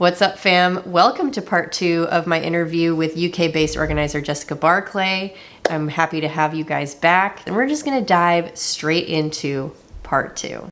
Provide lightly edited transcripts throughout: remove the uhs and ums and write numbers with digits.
What's up, fam? Welcome to part 2 of my interview with UK-based organizer Jessica Barclay. I'm happy to have you guys back, and we're just going to dive straight into part 2.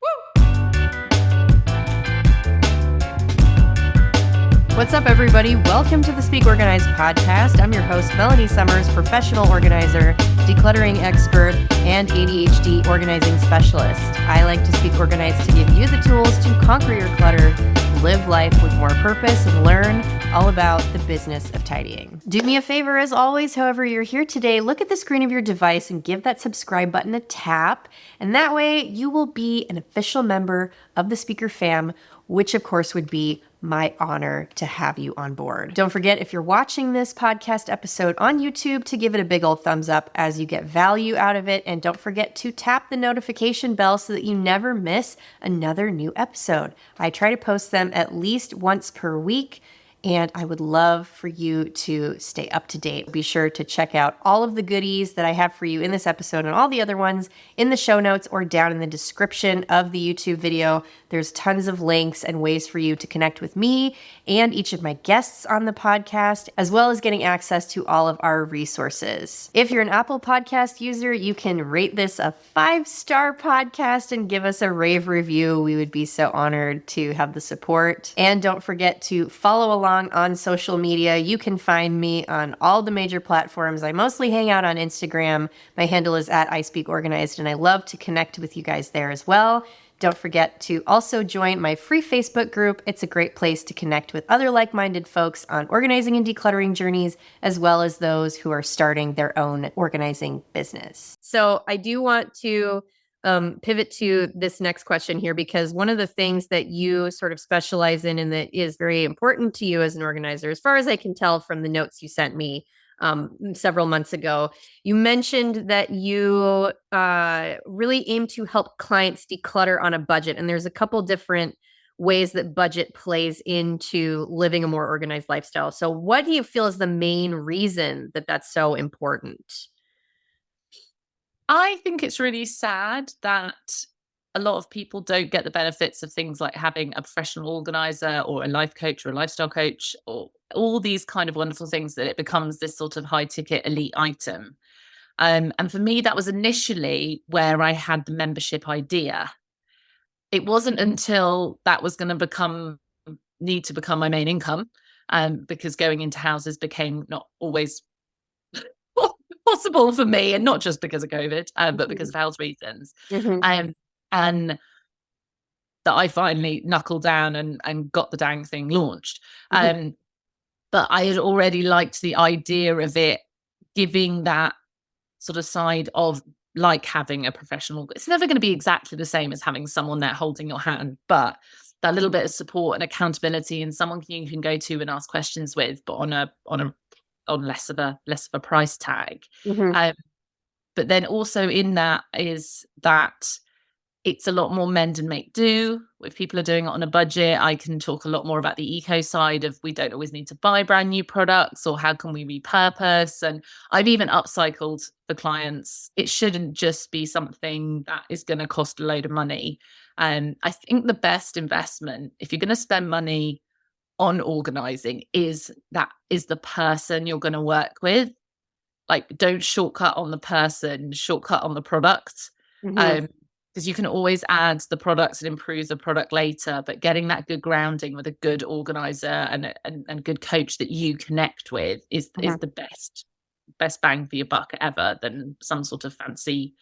What's up, everybody? Welcome to the Speak Organized podcast. I'm your host, Melanie Summers, professional organizer, decluttering expert, and ADHD organizing specialist. I like to speak organized to give you the tools to conquer your clutter, live life with more purpose, and learn all about the business of tidying. Do me a favor, as always, however you're here today, look at the screen of your device and give that subscribe button a tap, and that way you will be an official member of the Speaker fam, which of course would be my honor to have you on board. Don't forget, if you're watching this podcast episode on YouTube, to give it a big old thumbs up as you get value out of it. And don't forget to tap the notification bell so that you never miss another new episode. I try to post them at least once per week, and I would love for you to stay up to date. Be sure to check out all of the goodies that I have for you in this episode and all the other ones in the show notes or down in the description of the YouTube video. There's tons of links and ways for you to connect with me and each of my guests on the podcast, as well as getting access to all of our resources. If you're an Apple Podcast user, you can rate this a 5-star podcast and give us a rave review. We would be so honored to have the support. And don't forget to follow along on social media. You can find me on all the major platforms. I mostly hang out on Instagram. My handle is @ISpeakOrganized, and I love to connect with you guys there as well. Don't forget to also join my free Facebook group. It's a great place to connect with other like-minded folks on organizing and decluttering journeys, as well as those who are starting their own organizing business. So I do want to pivot to this next question here, because one of the things that you sort of specialize in and that is very important to you as an organizer, as far as I can tell from the notes you sent me several months ago, you mentioned that you really aim to help clients declutter on a budget. And there's a couple different ways that budget plays into living a more organized lifestyle. So what do you feel is the main reason that that's so important? I think it's really sad that a lot of people don't get the benefits of things like having a professional organizer or a life coach or a lifestyle coach or all these kind of wonderful things, that it becomes this sort of high ticket elite item. And for me, that was initially where I had the membership idea. It wasn't until that was going to need to become my main income, because going into houses became not always possible for me, and not just because of COVID, but because of health reasons. Mm-hmm. And that I finally knuckled down and got the dang thing launched. Mm-hmm. But I had already liked the idea of it giving that sort of side of, like, having a professional. It's never going to be exactly the same as having someone there holding your hand, but that little bit of support and accountability, and someone you can go to and ask questions with, but on less of a price tag. Mm-hmm. But then also in that is that it's a lot more mend and make do. If people are doing it on a budget, I can talk a lot more about the eco side of, we don't always need to buy brand new products, or how can we repurpose? And I've even upcycled for clients. It shouldn't just be something that is going to cost a load of money. And I think the best investment, if you're going to spend money on organizing, is the person you're going to work with. Like, don't shortcut on the person, shortcut on the product. Mm-hmm. Because you can always add the products and improve the product later, but getting that good grounding with a good organizer and good coach that you connect with is the best bang for your buck ever, than some sort of fancy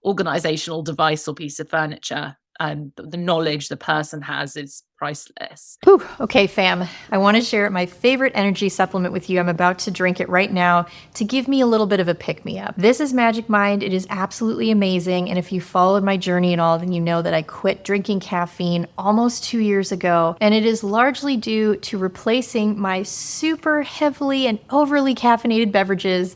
organizational device or piece of furniture. And the knowledge the person has is priceless. Whew. Okay, fam. I want to share my favorite energy supplement with you. I'm about to drink it right now to give me a little bit of a pick-me-up. This is Magic Mind. It is absolutely amazing. And if you followed my journey at all, then you know that I quit drinking caffeine almost 2 years ago. And it is largely due to replacing my super heavily and overly caffeinated beverages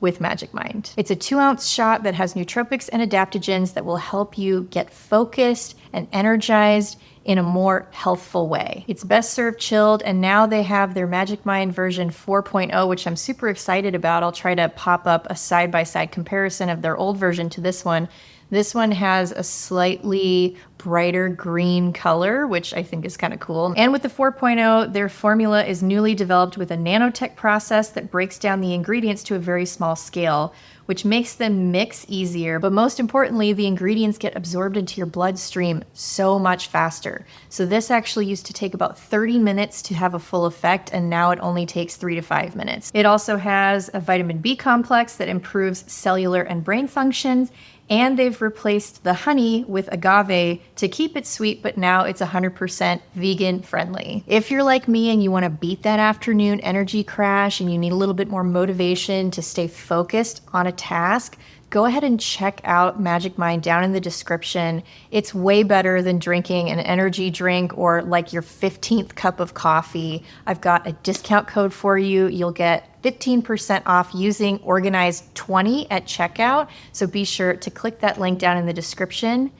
with Magic Mind. It's a 2-ounce shot that has nootropics and adaptogens that will help you get focused and energized in a more healthful way. It's best served chilled, and now they have their Magic Mind version 4.0, which I'm super excited about. I'll try to pop up a side-by-side comparison of their old version to this one. This one has a slightly brighter green color, which I think is kind of cool. And with the 4.0, their formula is newly developed with a nanotech process that breaks down the ingredients to a very small scale, which makes them mix easier. But most importantly, the ingredients get absorbed into your bloodstream so much faster. So this actually used to take about 30 minutes to have a full effect, and now it only takes 3 to 5 minutes. It also has a vitamin B complex that improves cellular and brain functions, and they've replaced the honey with agave to keep it sweet, but now it's 100% vegan friendly. If you're like me and you want to beat that afternoon energy crash and you need a little bit more motivation to stay focused on a task, go ahead and check out Magic Mind down in the description. It's way better than drinking an energy drink or like your 15th cup of coffee. I've got a discount code for you. You'll get 15% off using Organize20 at checkout. So be sure to click that link down in the description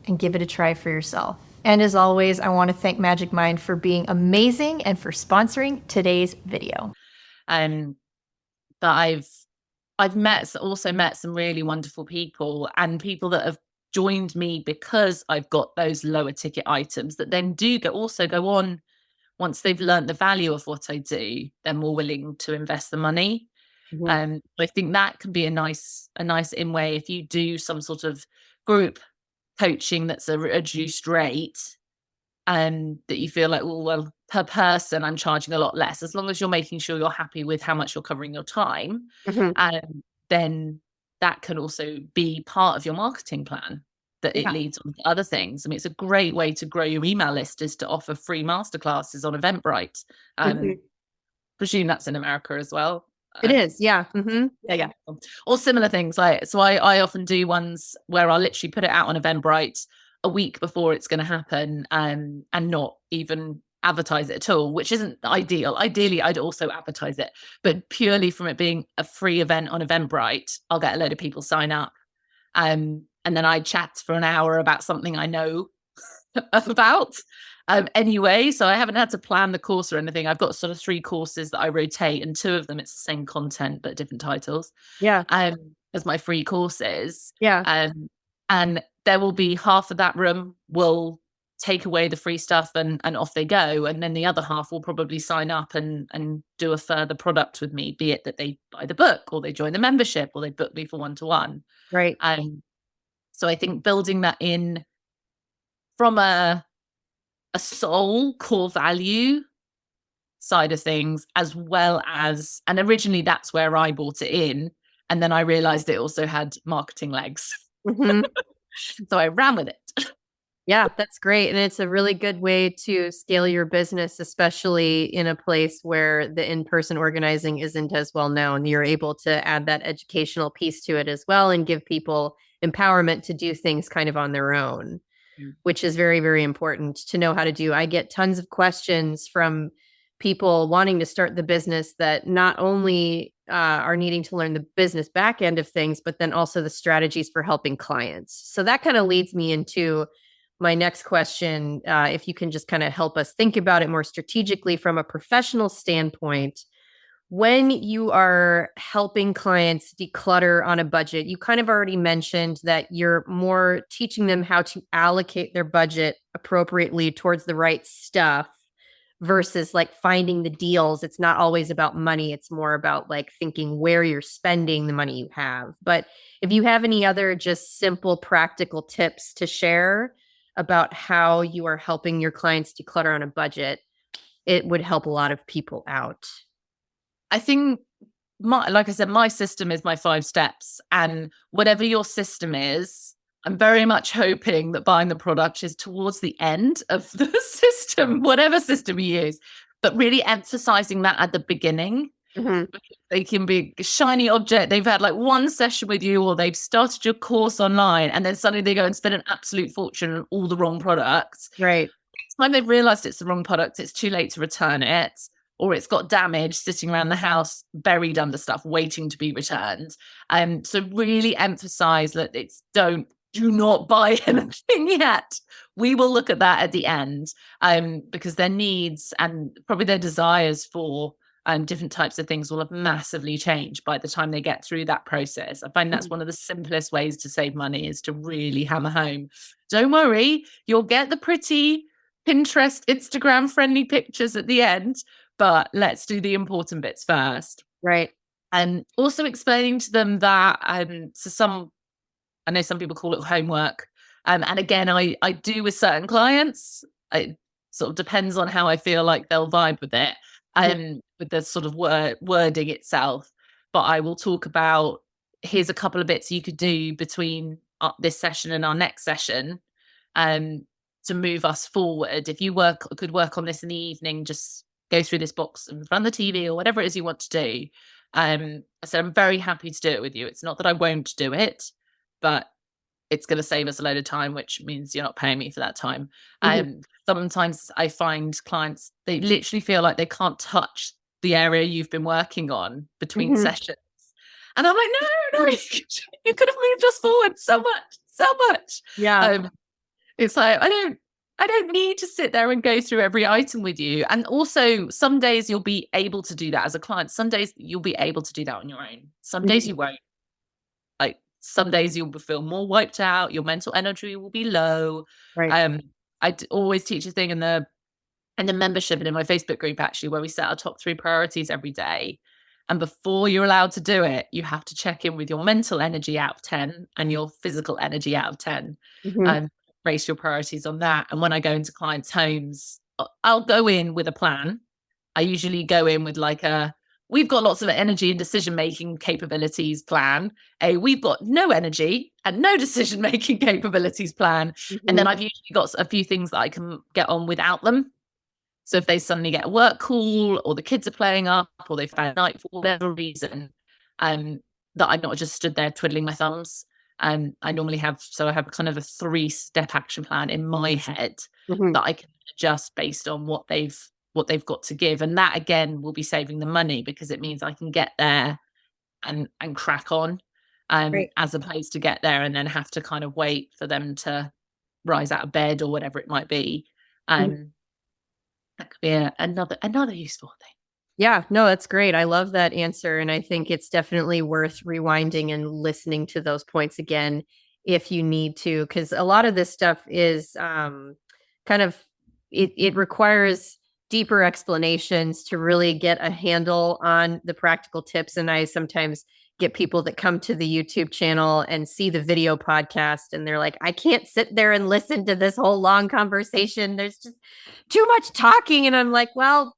and give it a try for yourself. And as always, I want to thank Magic Mind for being amazing and for sponsoring today's video. But I've met some really wonderful people, and people that have joined me because I've got those lower ticket items that then also go on, once they've learned the value of what I do, they're more willing to invest the money. I think that can be a nice in way if you do some sort of group coaching that's a reduced rate, and that you feel like, well, per person, I'm charging a lot less, as long as you're making sure you're happy with how much you're covering your time. Then that can also be part of your marketing plan, that it leads on to other things. I mean, it's a great way to grow your email list is to offer free masterclasses on Eventbrite. Presume that's in America as well. It is, yeah. Yeah. Or similar things. So I often do ones where I'll literally put it out on Eventbrite a week before it's going to happen, and not even advertise it at all, which isn't ideal. Ideally, I'd also advertise it, but purely from it being a free event on Eventbrite, I'll get a load of people sign up. And then I chat for an hour about something I know about anyway. So I haven't had to plan the course or anything. I've got sort of 3 courses that I rotate, and 2 of them it's the same content but different titles. As my free courses. And there will be half of that room will take away the free stuff and off they go, and then the other half will probably sign up and do a further product with me, be it that they buy the book or they join the membership or they book me for one-to-one. Right. So I think building that in from a soul core value side of things, as well as, and originally that's where I bought it in, and then I realized it also had marketing legs. So I ran with it. Yeah, that's great. And it's a really good way to scale your business, especially in a place where the in-person organizing isn't as well known. You're able to add that educational piece to it as well and give people empowerment to do things kind of on their own, which is very, very important to know how to do. I get tons of questions from people wanting to start the business that not only are needing to learn the business back end of things, but then also the strategies for helping clients. So that kind of leads me into my next question. If you can just kind of help us think about it more strategically from a professional standpoint, when you are helping clients declutter on a budget, you kind of already mentioned that you're more teaching them how to allocate their budget appropriately towards the right stuff versus like finding the deals. It's not always about money. It's more about like thinking where you're spending the money you have. But if you have any other just simple practical tips to share about how you are helping your clients declutter on a budget, it would help a lot of people out. I think, like I said, my system is my 5 steps, and whatever your system is, I'm very much hoping that buying the product is towards the end of the system, whatever system you use, but really emphasizing that at the beginning. They can be a shiny object. They've had like one session with you, or they've started your course online, and then suddenly they go and spend an absolute fortune on all the wrong products. Right. By the time they've realized it's the wrong product, it's too late to return it, or it's got damage sitting around the house, buried under stuff, waiting to be returned. So really emphasize that do not buy anything yet. We will look at that at the end, because their needs and probably their desires for and different types of things will have massively changed by the time they get through that process. I find that's one of the simplest ways to save money, is to really hammer home. Don't worry, you'll get the pretty Pinterest, Instagram friendly pictures at the end, but let's do the important bits first. Right. And also explaining to them that, I know some people call it homework. And again, I do with certain clients. It sort of depends on how I feel like they'll vibe with it, with the sort of wording itself. But I will talk about, here's a couple of bits you could do between this session and our next session, to move us forward. If you could work on this in the evening, just go through this box and run the TV or whatever it is you want to do. I said, I'm very happy to do it with you. It's not that I won't do it, but it's going to save us a load of time, which means you're not paying me for that time. Sometimes I find clients, they literally feel like they can't touch the area you've been working on between sessions. And I'm like, no, you could have moved us forward so much. Yeah. It's like, I don't need to sit there and go through every item with you. And also, some days you'll be able to do that as a client. Some days you'll be able to do that on your own. Some days you won't. Like, some days you'll feel more wiped out. Your mental energy will be low. Right. I always teach a thing in the membership and in my Facebook group, actually, where we set our top 3 priorities every day. And before you're allowed to do it, you have to check in with your mental energy out of 10 and your physical energy out of 10. Raise your priorities on that. And when I go into clients' homes, I'll go in with a plan. I usually go in with like we've got lots of energy and decision-making capabilities plan. We've got no energy and no decision-making capabilities plan. And then I've usually got a few things that I can get on without them. So if they suddenly get a work call, or the kids are playing up, or they've had a night for whatever reason, that I'm not just stood there twiddling my thumbs. I normally have kind of a 3-step action plan in my head that I can adjust based on what they've got to give. And that, again, will be saving the money, because it means I can get there and crack on, as opposed to get there and then have to kind of wait for them to rise out of bed or whatever it might be. That could be another useful thing. Yeah, no, that's great. I love that answer. And I think it's definitely worth rewinding and listening to those points again if you need to, because a lot of this stuff is kind of, it requires deeper explanations to really get a handle on the practical tips. And I sometimes get people that come to the YouTube channel and see the video podcast, and they're like, I can't sit there and listen to this whole long conversation. There's just too much talking. And I'm like, well,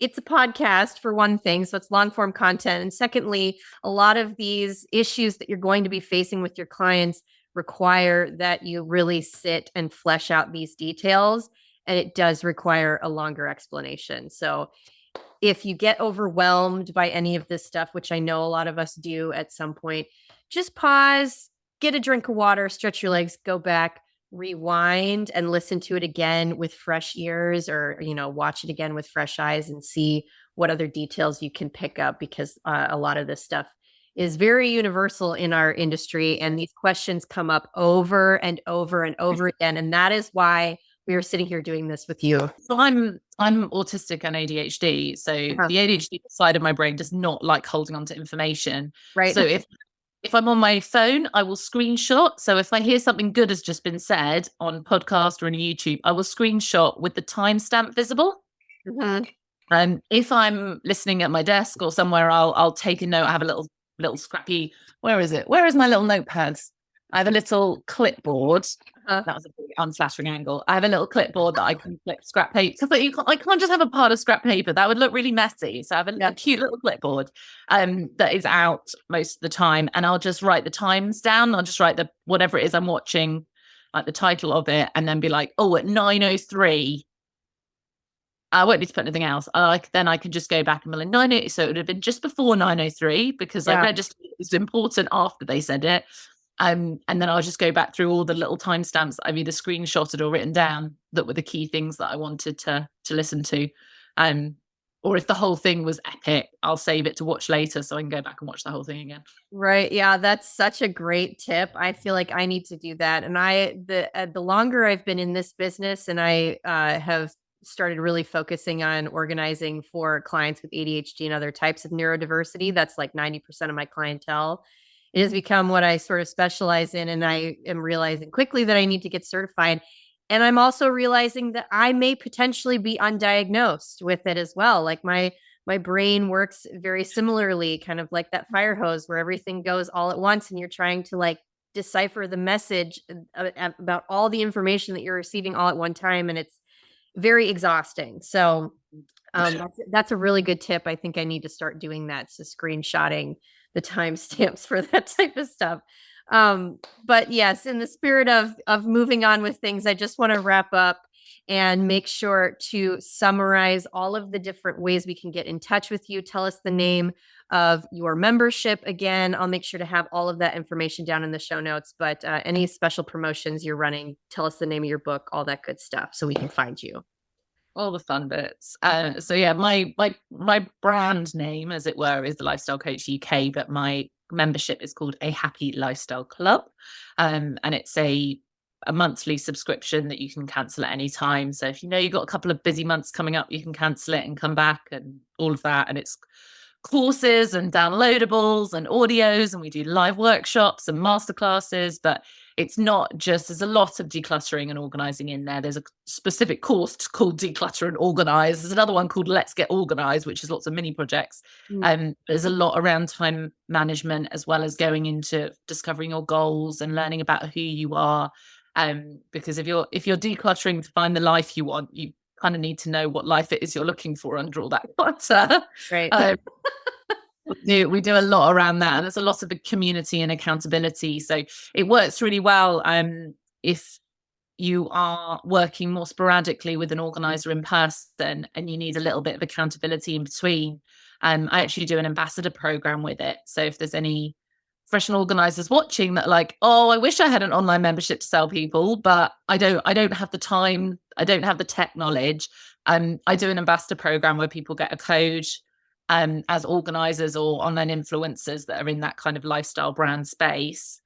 it's a podcast for one thing, so it's long form content. And secondly, a lot of these issues that you're going to be facing with your clients require that you really sit and flesh out these details. And it does require a longer explanation. So if you get overwhelmed by any of this stuff, which I know a lot of us do at some point, just pause, get a drink of water, stretch your legs, go back, rewind and listen to it again with fresh ears, or watch it again with fresh eyes and see what other details you can pick up, because a lot of this stuff is very universal in our industry, and these questions come up over and over and over again. And that is why we are sitting here doing this with you. So I'm autistic and ADHD. So the ADHD side of my brain does not like holding on to information. Right. So if I'm on my phone, I will screenshot. So if I hear something good has just been said on podcast or on YouTube, I will screenshot with the timestamp visible. If I'm listening at my desk or somewhere, I'll take a note. I have a little scrappy. Where is it? Where is my little notepad? I have a little clipboard. That was a big unflattering angle. I have a little clipboard that I can flip scrap paper, because I can't just have a part of scrap paper. That would look really messy. So I have a cute little clipboard that is out most of the time, and I'll just write the times down. I'll just write whatever it is I'm watching, like the title of it, and then be like, at 9:03. I won't need to put anything else. Then I can just go back and be like 9:03. So it would have been just before 9:03, because I registered it was important after they said it. And then I'll just go back through all the little timestamps I've either screenshotted or written down that were the key things that I wanted to listen to. Or if the whole thing was epic, I'll save it to watch later so I can go back and watch the whole thing again. Right. Yeah, that's such a great tip. I feel like I need to do that. And the longer I've been in this business, and I have started really focusing on organizing for clients with ADHD and other types of neurodiversity. That's like 90% of my clientele. It has become what I sort of specialize in. And I am realizing quickly that I need to get certified. And I'm also realizing that I may potentially be undiagnosed with it as well. Like my brain works very similarly, kind of like that fire hose where everything goes all at once and you're trying to like decipher the message about all the information that you're receiving all at one time. And it's very exhausting. So that's a really good tip. I think I need to start doing that. So screenshotting the timestamps for that type of stuff. But yes, in the spirit of moving on with things, I just want to wrap up and make sure to summarize all of the different ways we can get in touch with you. Tell us the name of your membership again. I'll make sure to have all of that information down in the show notes, but any special promotions you're running, tell us the name of your book, all that good stuff, so we can find you. All the fun bits. So yeah, my brand name, as it were, is the Lifestyle Coach UK, but my membership is called A Happy Lifestyle Club. And it's a monthly subscription that you can cancel at any time. So if you know you've got a couple of busy months coming up, you can cancel it and come back and all of that. And it's courses and downloadables and audios, and we do live workshops and masterclasses, but it's not just, there's a lot of decluttering and organizing in there. There's a specific course called Declutter and Organize. There's another one called Let's Get Organized, which is lots of mini projects. There's a lot around time management, as well as going into discovering your goals and learning about who you are. Because if you're decluttering to find the life you want, you kind of need to know what life it is you're looking for under all that clutter. Right. We do a lot around that, and there's a lot of community and accountability. So it works really well if you are working more sporadically with an organizer in person and you need a little bit of accountability in between. I actually do an ambassador program with it. So if there's any professional organizers watching that are like, oh, I wish I had an online membership to sell people, but I don't have the time, I don't have the tech knowledge. I do an ambassador program where people get a code as organizers or online influencers that are in that kind of lifestyle brand space.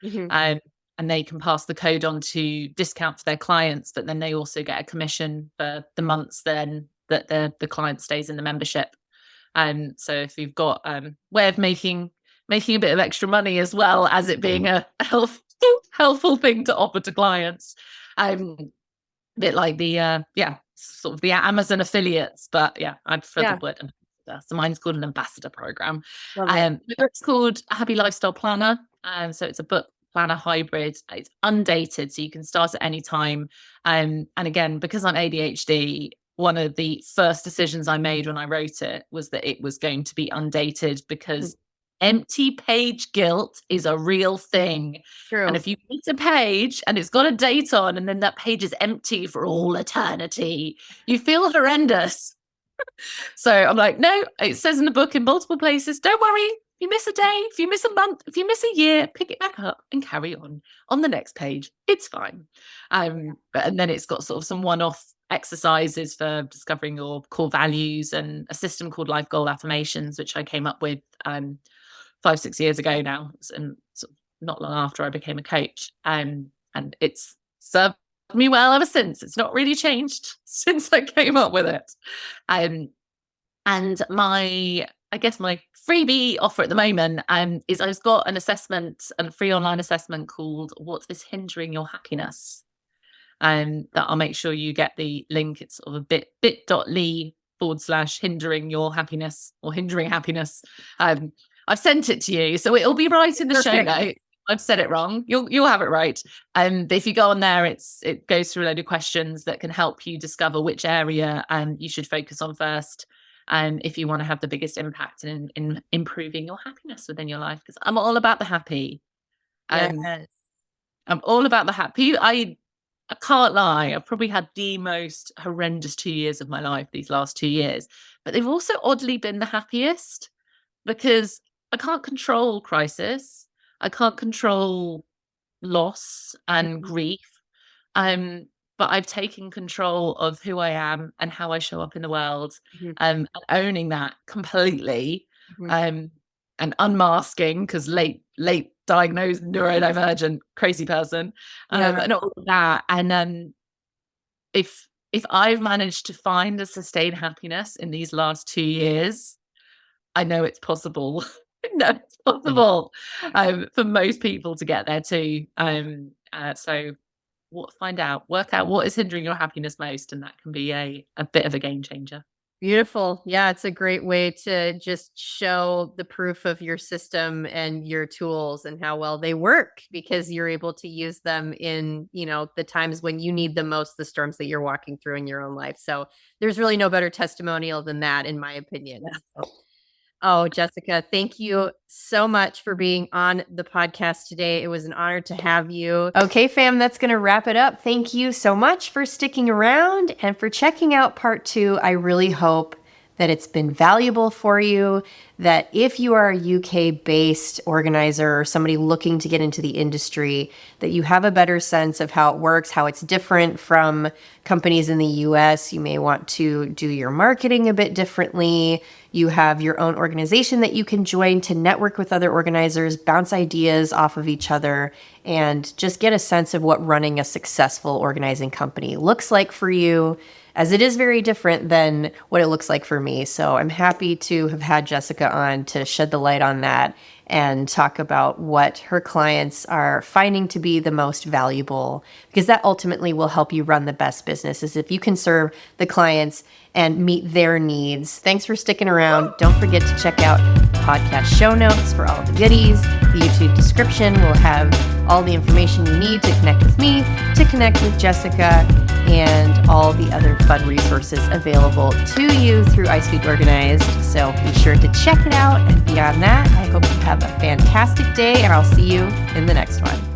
And they can pass the code on to discount for their clients, but then they also get a commission for the months then that the client stays in the membership. So if you've got way of making a bit of extra money, as well as it being a helpful thing to offer to clients, a bit like the sort of the Amazon affiliates, but yeah, I prefer the word ambassador. So mine's called an ambassador program. It's called a Happy Lifestyle Planner. So it's a book planner hybrid. It's undated, so you can start at any time. And again, because I'm ADHD, one of the first decisions I made when I wrote it was that it was going to be undated, because empty page guilt is a real thing. True. And if you read a page and it's got a date on and then that page is empty for all eternity, you feel horrendous. So I'm like, no, it says in the book in multiple places, don't worry, if you miss a day, if you miss a month, if you miss a year, pick it back up and carry on the next page. It's fine. And then it's got sort of some one-off exercises for discovering your core values and a system called Life Goal Affirmations, which I came up with 5-6 years ago now, and sort of not long after I became a coach. And it's served me well ever since. It's not really changed since I came up with it. And my freebie offer at the moment is I've got an assessment, a free online assessment called What is Hindering Your Happiness? And that I'll make sure you get the link. It's sort of a bit.ly/hindering your happiness or hindering happiness. I've sent it to you, so it'll be right in the show notes. I've said it wrong. You'll have it right. But if you go on there, it goes through a load of questions that can help you discover which area you should focus on first. And if you want to have the biggest impact in improving your happiness within your life, because I'm all about the happy. Yes. I'm all about the happy. I can't lie. I've probably had the most horrendous 2 years of my life, these last 2 years, but they've also oddly been the happiest, because I can't control crisis. I can't control loss and grief. But I've taken control of who I am and how I show up in the world, and owning that completely, and unmasking, because late diagnosed neurodivergent crazy person, and all of that. And if if I've managed to find a sustained happiness in these last 2 years, I know it's possible. I know it's possible for most people to get there too. So work out what is hindering your happiness most, and that can be a bit of a game changer. Beautiful. Yeah, it's a great way to just show the proof of your system and your tools and how well they work, because you're able to use them in, the times when you need them most, the storms that you're walking through in your own life. So there's really no better testimonial than that, in my opinion. Yeah. Oh, Jessica, thank you so much for being on the podcast today. It was an honor to have you. Okay, fam, that's going to wrap it up. Thank you so much for sticking around and for checking out part 2. I really hope that it's been valuable for you, that if you are a UK-based organizer or somebody looking to get into the industry, that you have a better sense of how it works, how it's different from companies in the US. You may want to do your marketing a bit differently. You have your own organization that you can join to network with other organizers, bounce ideas off of each other, and just get a sense of what running a successful organizing company looks like for you, as it is very different than what it looks like for me. So I'm happy to have had Jessica on to shed the light on that and talk about what her clients are finding to be the most valuable, because that ultimately will help you run the best business, is if you can serve the clients and meet their needs. Thanks for sticking around. Don't forget to check out podcast show notes for all the goodies. The YouTube description will have all the information you need to connect with me, to connect with Jessica, and all the other fun resources available to you through iSpeak Organized. So be sure to check it out. And beyond that, I hope you have a fantastic day, and I'll see you in the next one.